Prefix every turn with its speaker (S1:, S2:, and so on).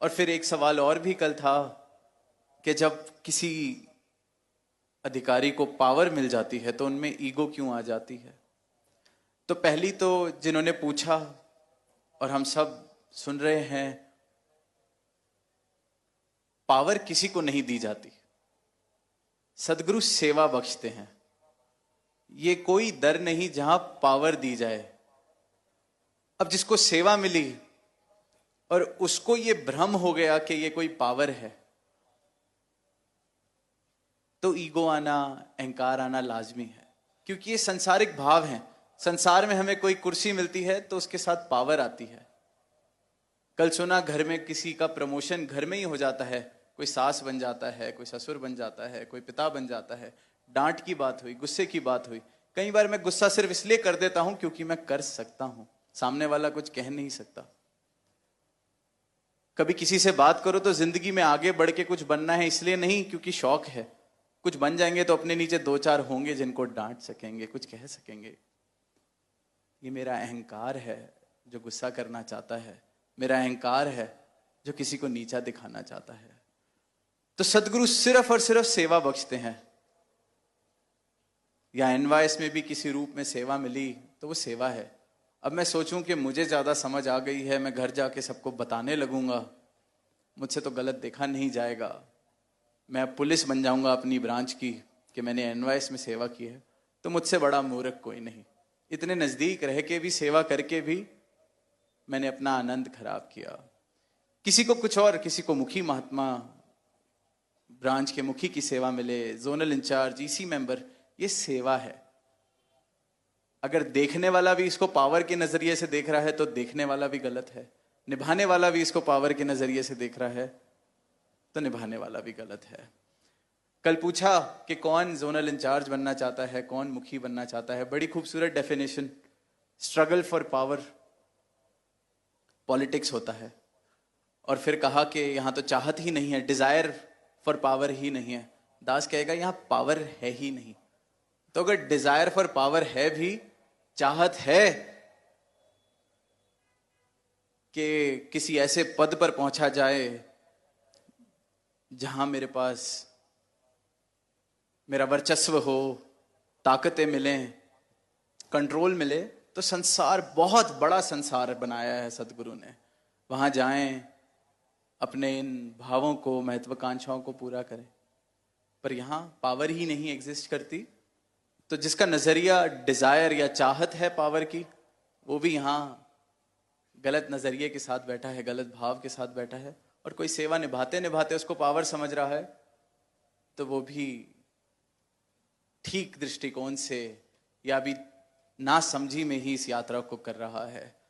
S1: और फिर एक सवाल और भी कल था कि जब किसी अधिकारी को पावर मिल जाती है तो उनमें ईगो क्यों आ जाती है। तो पहली तो जिन्होंने पूछा और हम सब सुन रहे हैं, पावर किसी को नहीं दी जाती, सदगुरु सेवा बख्शते हैं। ये कोई दर नहीं जहां पावर दी जाए। अब जिसको सेवा मिली और उसको ये भ्रम हो गया कि ये कोई पावर है, तो ईगो आना, अहंकार आना लाजमी है, क्योंकि ये संसारिक भाव हैं। संसार में हमें कोई कुर्सी मिलती है तो उसके साथ पावर आती है। कल सुना घर में किसी का प्रमोशन घर में ही हो जाता है, कोई सास बन जाता है, कोई ससुर बन जाता है, कोई पिता बन जाता है। डांट की बात हुई, गुस्से की बात हुई। कई बार मैं गुस्सा सिर्फ इसलिए कर देता हूं क्योंकि मैं कर सकता हूं, सामने वाला कुछ कह नहीं सकता। कभी किसी से बात करो तो जिंदगी में आगे बढ़ के कुछ बनना है, इसलिए नहीं क्योंकि शौक है। कुछ बन जाएंगे तो अपने नीचे दो चार होंगे जिनको डांट सकेंगे, कुछ कह सकेंगे। ये मेरा अहंकार है जो गुस्सा करना चाहता है, मेरा अहंकार है जो किसी को नीचा दिखाना चाहता है। तो सदगुरु सिर्फ और सिर्फ सेवा बख्शते हैं। या एनवाइस में भी किसी रूप में सेवा मिली तो वो सेवा है। अब मैं सोचूं कि मुझे ज्यादा समझ आ गई है, मैं घर जाके सबको बताने लगूंगा, मुझसे तो गलत देखा नहीं जाएगा, मैं पुलिस बन जाऊंगा अपनी ब्रांच की कि मैंने एनवाइस में सेवा की है, तो मुझसे बड़ा मूर्ख कोई नहीं। इतने नजदीक रह के भी, सेवा करके भी मैंने अपना आनंद खराब किया। किसी को कुछ और, किसी को मुखी महात्मा, ब्रांच के मुखी की सेवा मिले, जोनल इंचार्ज, ईसी मेंबर, ये सेवा है। अगर देखने वाला भी इसको पावर के नजरिए से देख रहा है तो देखने वाला भी गलत है, निभाने वाला भी इसको पावर के नजरिए से देख रहा है तो निभाने वाला भी गलत है। कल पूछा कि कौन जोनल इंचार्ज बनना चाहता है, कौन मुखी बनना चाहता है। बड़ी खूबसूरत definition, struggle for power politics होता है। और फिर कहा कि यहां तो चाहत ही नहीं है, डिजायर फॉर पावर ही नहीं है। दास कहेगा यहां पावर है ही नहीं। तो अगर डिजायर फॉर पावर है भी, चाहत है कि किसी ऐसे पद पर पहुंचा जाए जहां मेरे पास मेरा वर्चस्व हो, ताकतें मिलें, कंट्रोल मिले, तो संसार, बहुत बड़ा संसार बनाया है सदगुरु ने। वहां जाएं, अपने इन भावों को, महत्वाकांक्षाओं को पूरा करें। पर यहां पावर ही नहीं एग्जिस्ट करती, तो जिसका नजरिया डिजायर या चाहत है पावर की, वो भी यहां गलत नजरिए के साथ बैठा है, गलत भाव के साथ बैठा है। और कोई सेवा निभाते निभाते उसको पावर समझ रहा है, तो वो भी ठीक दृष्टिकोण से या भी ना समझी में ही इस यात्रा को कर रहा है।